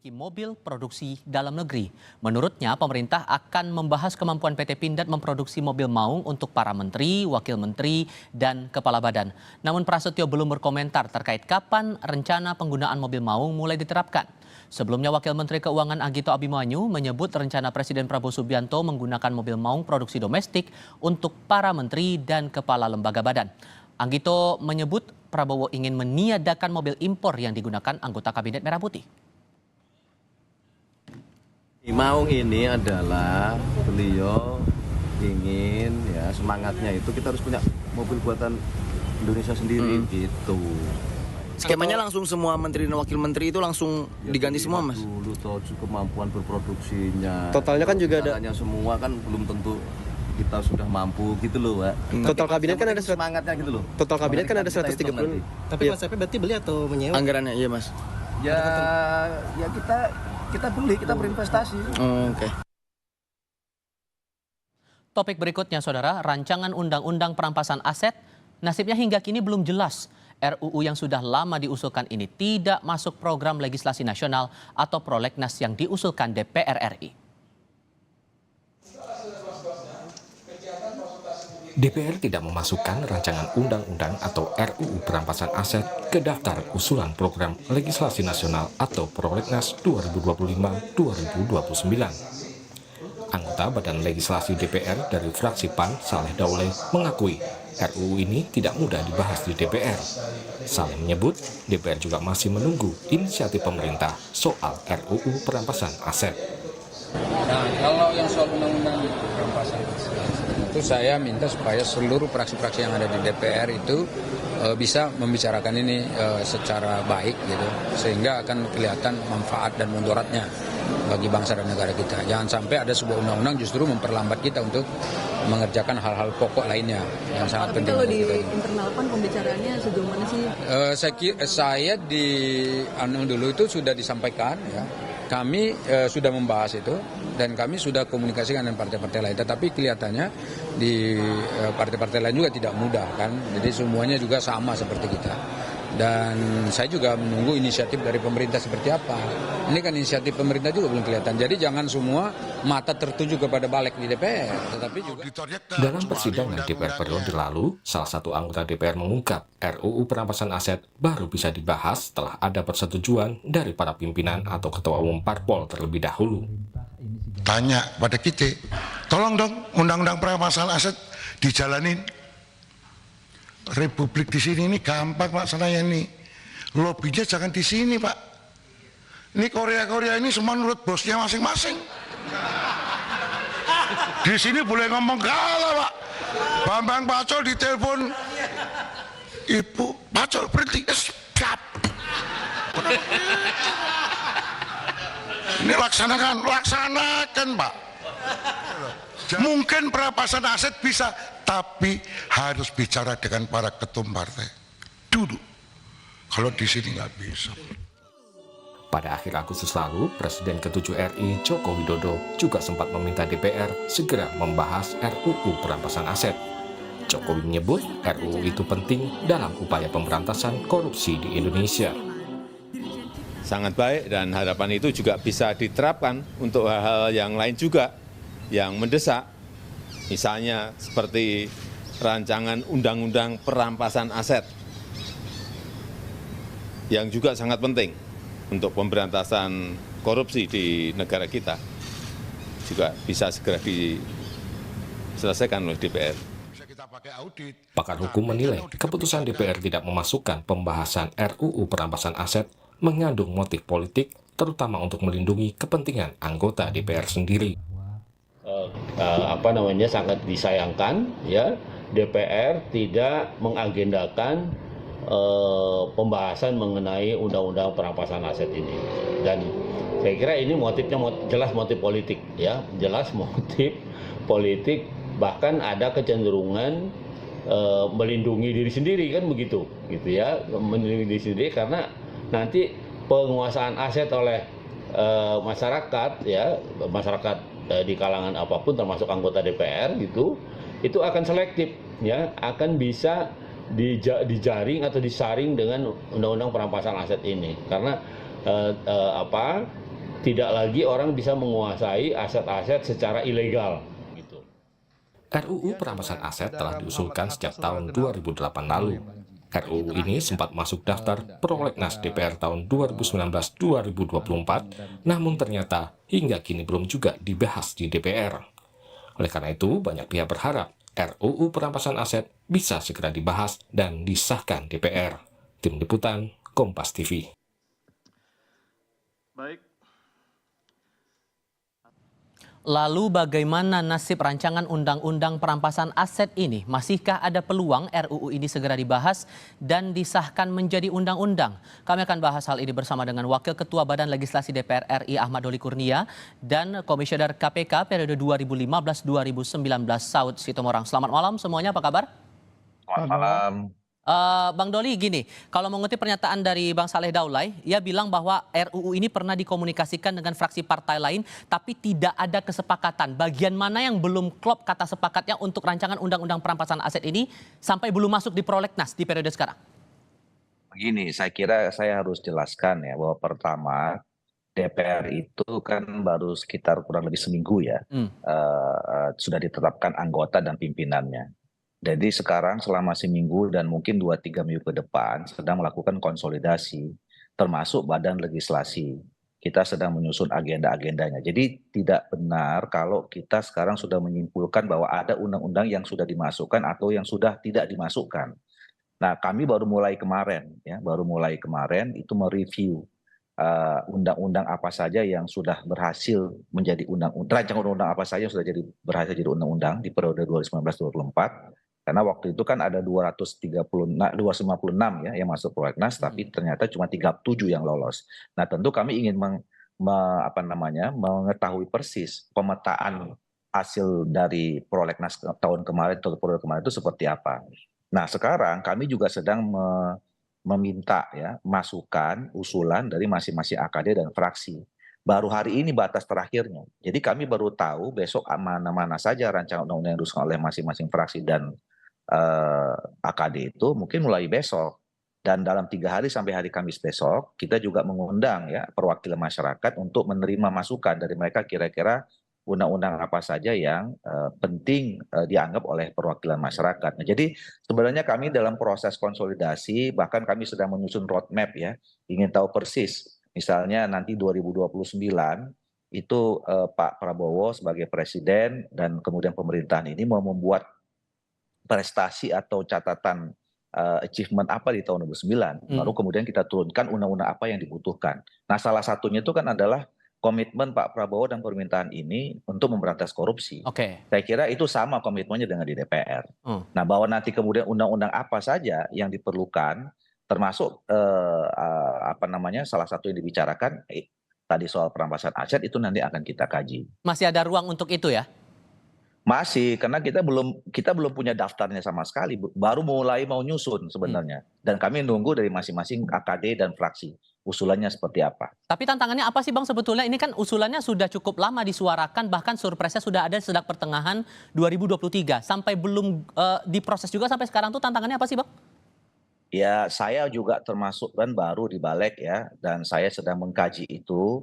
memiliki mobil produksi dalam negeri. Menurutnya, pemerintah akan membahas kemampuan PT Pindad memproduksi mobil maung untuk para menteri, wakil menteri, dan kepala badan. Namun Prasetyo belum berkomentar terkait kapan rencana penggunaan mobil maung mulai diterapkan. Sebelumnya, Wakil Menteri Keuangan Anggito Abimanyu menyebut rencana Presiden Prabowo Subianto menggunakan mobil maung produksi domestik untuk para menteri dan kepala lembaga badan. Anggito menyebut Prabowo ingin meniadakan mobil impor yang digunakan anggota Kabinet Merah Putih. Maung ini adalah beliau ingin ya semangatnya itu kita harus punya mobil buatan Indonesia sendiri gitu. Skemanya langsung semua menteri dan wakil menteri itu langsung Ya, diganti semua, Mas? Dulu tahu kemampuan berproduksinya. Totalnya kan juga ada. Semua kan belum tentu kita sudah mampu gitu loh, Pak. Total kabinet kan ada semangatnya gitu loh. Total kabinet kan ada 130. Tapi konsepnya berarti beli atau menyewa? Anggarannya, iya, Mas. Ya kita beli, kita berinvestasi. Oke. Topik berikutnya, Saudara, rancangan undang-undang perampasan aset nasibnya hingga kini belum jelas. RUU yang sudah lama diusulkan ini tidak masuk program legislasi nasional atau prolegnas yang diusulkan DPR RI. DPR tidak memasukkan rancangan undang-undang atau RUU perampasan aset ke daftar usulan program legislasi nasional atau prolegnas 2025-2029. Anggota Badan Legislasi DPR dari fraksi PAN, Saleh Daulay, mengakui RUU ini tidak mudah dibahas di DPR. Saleh menyebut DPR juga masih menunggu inisiatif pemerintah soal RUU perampasan aset. Nah, kalau yang soal undang-undang perampasan aset itu saya minta supaya seluruh fraksi-fraksi yang ada di DPR itu bisa membicarakan ini secara baik gitu, sehingga akan kelihatan manfaat dan mudaratnya bagi bangsa dan negara kita. Jangan sampai ada sebuah undang-undang justru memperlambat kita untuk mengerjakan hal-hal pokok lainnya yang sangat penting. Kalau di internal PAN pembicaraannya sejauh mana sih? Saya di dulu itu sudah disampaikan ya. Kami sudah membahas itu dan kami sudah komunikasikan dengan partai-partai lain. Tetapi kelihatannya di partai-partai lain juga tidak mudah kan. Jadi semuanya juga sama seperti kita. Dan saya juga menunggu inisiatif dari pemerintah seperti apa. Ini kan inisiatif pemerintah juga belum kelihatan. Jadi jangan semua mata tertuju kepada balik di DPR, tetapi juga dalam persidangan DPR periode lalu, salah satu anggota DPR mengungkap RUU perampasan aset baru bisa dibahas setelah ada persetujuan dari para pimpinan atau ketua umum parpol terlebih dahulu. Tanya pada kita, tolong dong undang-undang perampasan aset dijalanin. Republik di sini ini gampang laksananya nih. Lobbynya jangan di sini, Pak. Ini Korea ini semua menurut bosnya masing-masing. Di sini boleh ngomong kalah, Pak. Bambang Pacul ditelepon, Ibu Pacul berhenti, siap. Ini laksanakan, Pak. Mungkin perampasan aset bisa, tapi harus bicara dengan para ketum partai dulu. Kalau di sini nggak bisa. Pada akhir Agustus lalu, Presiden ke-7 RI Joko Widodo juga sempat meminta DPR segera membahas RUU perampasan aset. Jokowi menyebut RUU itu penting dalam upaya pemberantasan korupsi di Indonesia. Sangat baik dan harapan itu juga bisa diterapkan untuk hal-hal yang lain juga yang mendesak. Misalnya seperti rancangan undang-undang perampasan aset yang juga sangat penting untuk pemberantasan korupsi di negara kita juga bisa segera diselesaikan oleh DPR. Pakar hukum menilai keputusan DPR tidak memasukkan pembahasan RUU perampasan aset mengandung motif politik, terutama untuk melindungi kepentingan anggota DPR sendiri. Sangat disayangkan ya DPR tidak mengagendakan pembahasan mengenai undang-undang perampasan aset ini, dan saya kira ini motifnya jelas motif politik ya, jelas motif politik, bahkan ada kecenderungan melindungi diri sendiri kan begitu gitu ya, melindungi diri sendiri karena nanti penguasaan aset oleh masyarakat ya, masyarakat di kalangan apapun termasuk anggota DPR gitu, itu akan selektif ya, akan bisa dijaring atau disaring dengan undang-undang perampasan aset ini karena tidak lagi orang bisa menguasai aset-aset secara ilegal. RUU perampasan aset telah diusulkan sejak tahun 2008 lalu. RUU ini sempat masuk daftar prolegnas DPR tahun 2019-2024, namun ternyata hingga kini belum juga dibahas di DPR. Oleh karena itu, banyak pihak berharap RUU perampasan aset bisa segera dibahas dan disahkan DPR. Tim Liputan, Kompas TV. Baik. Lalu bagaimana nasib rancangan undang-undang perampasan aset ini? Masihkah ada peluang RUU ini segera dibahas dan disahkan menjadi undang-undang? Kami akan bahas hal ini bersama dengan Wakil Ketua Badan Legislasi DPR RI Ahmad Doli Kurnia dan Komisioner KPK periode 2015-2019 Saud Sitomorang. Selamat malam semuanya, apa kabar? Selamat malam. Bang Doli, gini, kalau mengutip pernyataan dari Bang Saleh Daulay, ia bilang bahwa RUU ini pernah dikomunikasikan dengan fraksi partai lain, tapi tidak ada kesepakatan. Bagian mana yang belum klop kata sepakatnya untuk rancangan undang-undang perampasan aset ini sampai belum masuk di prolegnas di periode sekarang? Begini, saya kira saya harus jelaskan ya bahwa pertama DPR itu kan baru sekitar kurang lebih seminggu ya sudah ditetapkan anggota dan pimpinannya. Jadi sekarang selama seminggu dan mungkin 2-3 minggu ke depan sedang melakukan konsolidasi termasuk badan legislasi. Kita sedang menyusun agenda-agendanya. Jadi tidak benar kalau kita sekarang sudah menyimpulkan bahwa ada undang-undang yang sudah dimasukkan atau yang sudah tidak dimasukkan. Nah, kami baru mulai kemarin itu mereview undang-undang apa saja yang sudah berhasil menjadi undang-undang, rancangan undang-undang apa saja yang sudah berhasil jadi undang-undang di periode 2019-2024. Karena waktu itu kan ada 256 ya yang masuk prolegnas, tapi ternyata cuma 37 yang lolos. Nah, tentu kami ingin mengetahui persis pemetaan hasil dari prolegnas tahun kemarin atau periode kemarin itu seperti apa. Nah, sekarang kami juga sedang meminta ya masukan, usulan dari masing-masing AKD dan fraksi. Baru hari ini batas terakhirnya. Jadi kami baru tahu besok mana-mana saja rancangan undang-undang yang diusulkan oleh masing-masing fraksi dan AKD itu mungkin mulai besok. Dan dalam 3 hari sampai hari Kamis besok, kita juga mengundang ya perwakilan masyarakat untuk menerima masukan dari mereka kira-kira undang-undang apa saja yang penting dianggap oleh perwakilan masyarakat. Nah, jadi sebenarnya kami dalam proses konsolidasi, bahkan kami sedang menyusun roadmap ya, ingin tahu persis. Misalnya nanti 2029 itu Pak Prabowo sebagai presiden dan kemudian pemerintahan ini mau membuat prestasi atau catatan achievement apa di tahun 2009. Baru kemudian kita turunkan undang-undang apa yang dibutuhkan. Nah, salah satunya itu kan adalah komitmen Pak Prabowo dan pemerintahan ini untuk memberantas korupsi. Saya kira itu sama komitmennya dengan di DPR. Nah, bahwa nanti kemudian undang-undang apa saja yang diperlukan, termasuk salah satu yang dibicarakan tadi soal perampasan aset itu nanti akan kita kaji. Masih ada ruang untuk itu ya? Masih, karena kita belum punya daftarnya sama sekali, baru mulai mau nyusun sebenarnya. Dan kami nunggu dari masing-masing AKD dan fraksi usulannya seperti apa. Tapi tantangannya apa sih Bang sebetulnya? Ini kan usulannya sudah cukup lama disuarakan, bahkan surpresnya sudah ada sejak pertengahan 2023. Sampai belum diproses juga sampai sekarang tuh tantangannya apa sih Bang? Ya, saya juga termasuk kan baru di Balik ya, dan saya sedang mengkaji itu.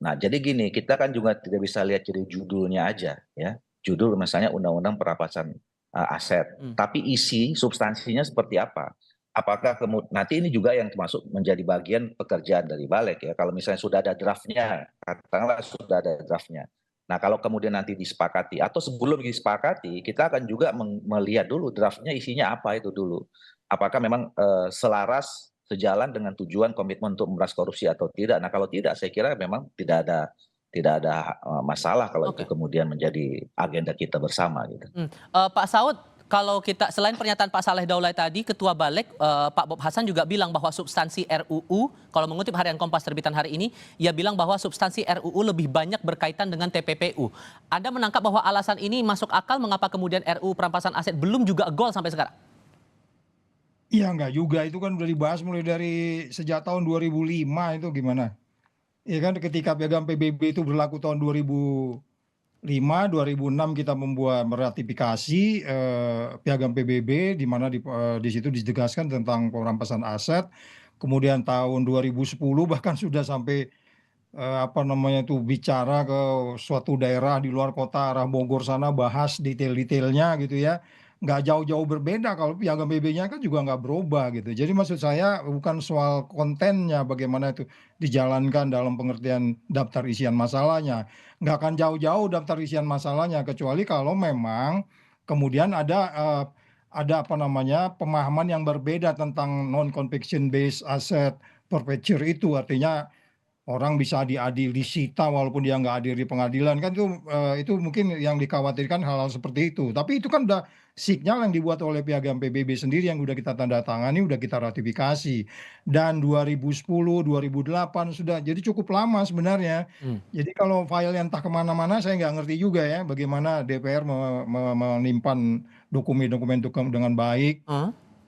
Nah, jadi gini, kita kan juga tidak bisa lihat jadi judulnya aja ya. Judul misalnya Undang-Undang Perampasan Aset, tapi isi substansinya seperti apa? Apakah nanti ini juga yang termasuk menjadi bagian pekerjaan dari Balik ya. Kalau misalnya sudah ada draftnya, katakanlah sudah ada draftnya. Nah, kalau kemudian nanti disepakati atau sebelum disepakati, kita akan juga melihat dulu draftnya isinya apa itu dulu. Apakah memang selaras sejalan dengan tujuan komitmen untuk memberantas korupsi atau tidak. Nah, kalau tidak, saya kira memang tidak ada masalah kalau itu kemudian menjadi agenda kita bersama gitu. Pak Saud, kalau kita selain pernyataan Pak Saleh Daulay tadi, Ketua Balik Pak Bob Hasan juga bilang bahwa substansi RUU, kalau mengutip Harian Kompas terbitan hari ini, ia bilang bahwa substansi RUU lebih banyak berkaitan dengan TPPU. Anda menangkap bahwa alasan ini masuk akal mengapa kemudian RUU perampasan aset belum juga gol sampai sekarang? Iya enggak juga, itu kan udah dibahas mulai dari sejak tahun 2005 itu gimana. Ya kan ketika piagam PBB itu berlaku tahun 2005, 2006 kita meratifikasi piagam PBB di mana di situ ditegaskan tentang perampasan aset. Kemudian tahun 2010 bahkan sudah sampai bicara ke suatu daerah di luar kota arah Bogor sana bahas detail-detailnya gitu ya. Nggak jauh-jauh berbeda kalau piagam PBB-nya kan juga nggak berubah gitu. Jadi maksud saya bukan soal kontennya bagaimana itu dijalankan dalam pengertian daftar isian masalahnya. Nggak akan jauh-jauh daftar isian masalahnya kecuali kalau memang kemudian ada pemahaman yang berbeda tentang non-conviction based asset forfeiture itu, artinya orang bisa disita walaupun dia nggak hadir di pengadilan kan itu mungkin yang dikhawatirkan hal-hal seperti itu. Tapi itu kan udah signal yang dibuat oleh piagam PBB sendiri yang udah kita tanda tangani, udah kita ratifikasi. Dan 2010, 2008 sudah, jadi cukup lama sebenarnya. Jadi kalau file yang entah kemana-mana saya nggak ngerti juga ya bagaimana DPR menyimpan dokumen-dokumen itu dengan baik.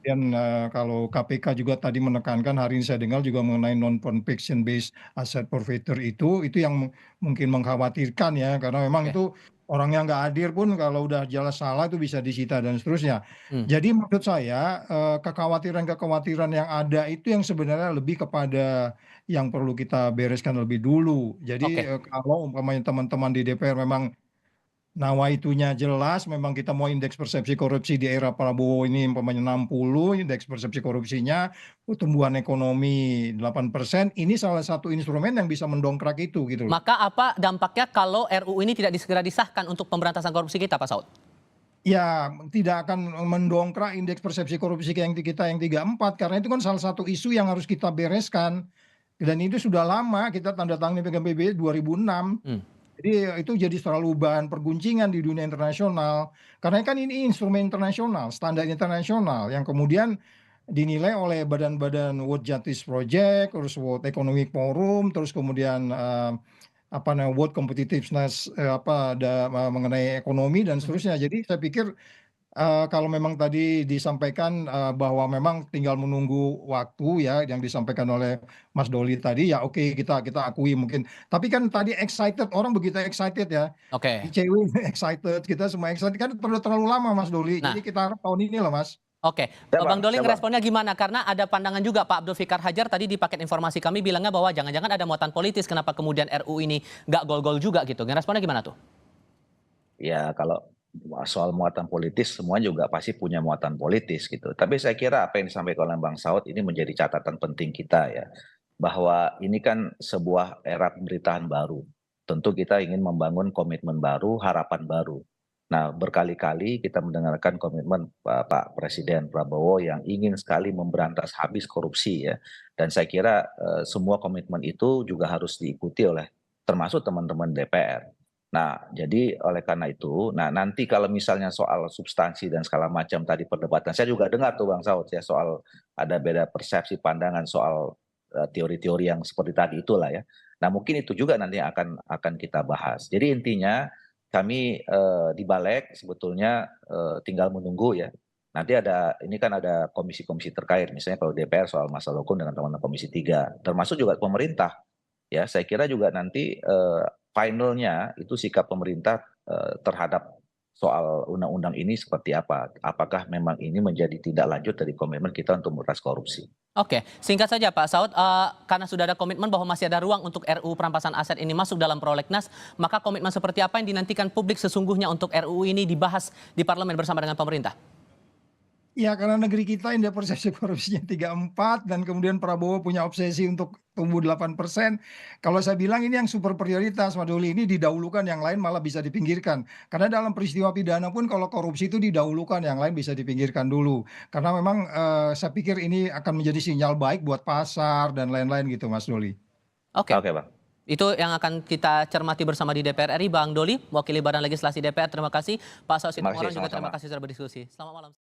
Dan kalau KPK juga tadi menekankan, hari ini saya dengar juga mengenai non-conviction based asset forfeiture itu yang mungkin mengkhawatirkan ya, karena memang itu orang yang nggak hadir pun kalau udah jelas salah itu bisa disita dan seterusnya. Jadi menurut saya kekhawatiran-kekhawatiran yang ada itu yang sebenarnya lebih kepada yang perlu kita bereskan lebih dulu. Jadi kalau umpamanya teman-teman di DPR memang nawaitunya jelas, memang kita mau indeks persepsi korupsi di era Prabowo ini umpamanya 60, indeks persepsi korupsinya, pertumbuhan ekonomi 8%, ini salah satu instrumen yang bisa mendongkrak itu gitu loh. Maka apa dampaknya kalau RUU ini tidak segera disahkan untuk pemberantasan korupsi kita, Pak Saud? Ya, tidak akan mendongkrak indeks persepsi korupsi yang 34, karena itu kan salah satu isu yang harus kita bereskan. Dan itu sudah lama, kita tanda tangani PBB 2006. Jadi itu jadi selalu bahan perguncingan di dunia internasional. Karena kan ini instrumen internasional, standar internasional yang kemudian dinilai oleh badan-badan World Justice Project, terus World Economic Forum, terus kemudian World Competitiveness mengenai ekonomi dan seterusnya. Jadi saya pikir kalau memang tadi disampaikan bahwa memang tinggal menunggu waktu ya yang disampaikan oleh Mas Doli tadi, ya oke, kita akui mungkin. Tapi kan tadi excited, orang begitu excited ya. ICW excited, kita semua excited, kan perlu terlalu lama Mas Doli. Jadi kita harap tahun ini lah Mas. Bang Doli responnya gimana? Karena ada pandangan juga Pak Abdul Fikar Hajar tadi di paket informasi kami bilangnya bahwa jangan-jangan ada muatan politis, kenapa kemudian RU ini nggak gol-gol juga gitu. Responnya gimana tuh? Ya kalau soal muatan politis, semua juga pasti punya muatan politis gitu. Tapi saya kira apa yang disampaikan oleh Bang Saud ini menjadi catatan penting kita ya. Bahwa ini kan sebuah era pemerintahan baru. Tentu kita ingin membangun komitmen baru, harapan baru. Nah, berkali-kali kita mendengarkan komitmen Pak Presiden Prabowo yang ingin sekali memberantas habis korupsi ya. Dan saya kira semua komitmen itu juga harus diikuti oleh termasuk teman-teman DPR. Nah, jadi oleh karena itu, nanti kalau misalnya soal substansi dan segala macam tadi perdebatan, saya juga dengar tuh Bang Saud ya soal ada beda persepsi pandangan soal teori-teori yang seperti tadi itulah ya. Nah, mungkin itu juga nanti akan kita bahas. Jadi intinya kami di Balik sebetulnya tinggal menunggu ya. Nanti ini kan ada komisi-komisi terkait, misalnya kalau DPR soal masalah hukum dengan teman-teman Komisi 3, termasuk juga pemerintah. Ya, saya kira juga nanti finalnya itu sikap pemerintah terhadap soal undang-undang ini seperti apa. Apakah memang ini menjadi tindak lanjut dari komitmen kita untuk memberantas korupsi. Singkat saja Pak Saud, karena sudah ada komitmen bahwa masih ada ruang untuk RUU perampasan aset ini masuk dalam prolegnas, maka komitmen seperti apa yang dinantikan publik sesungguhnya untuk RUU ini dibahas di parlemen bersama dengan pemerintah? Ya, karena negeri kita indeks persepsi korupsinya 34 dan kemudian Prabowo punya obsesi untuk tumbuh 8%. Kalau saya bilang ini yang super prioritas, Mas Doli, ini didahulukan, yang lain malah bisa dipinggirkan. Karena dalam peristiwa pidana pun kalau korupsi itu didahulukan, yang lain bisa dipinggirkan dulu. Karena memang saya pikir ini akan menjadi sinyal baik buat pasar dan lain-lain gitu, Mas Doli. Oke, Bang. Itu yang akan kita cermati bersama di DPR RI. Bang Doli, wakili Badan Legislasi DPR, terima kasih. Pak Saud Situmorang juga terima kasih sudah berdiskusi. Selamat malam.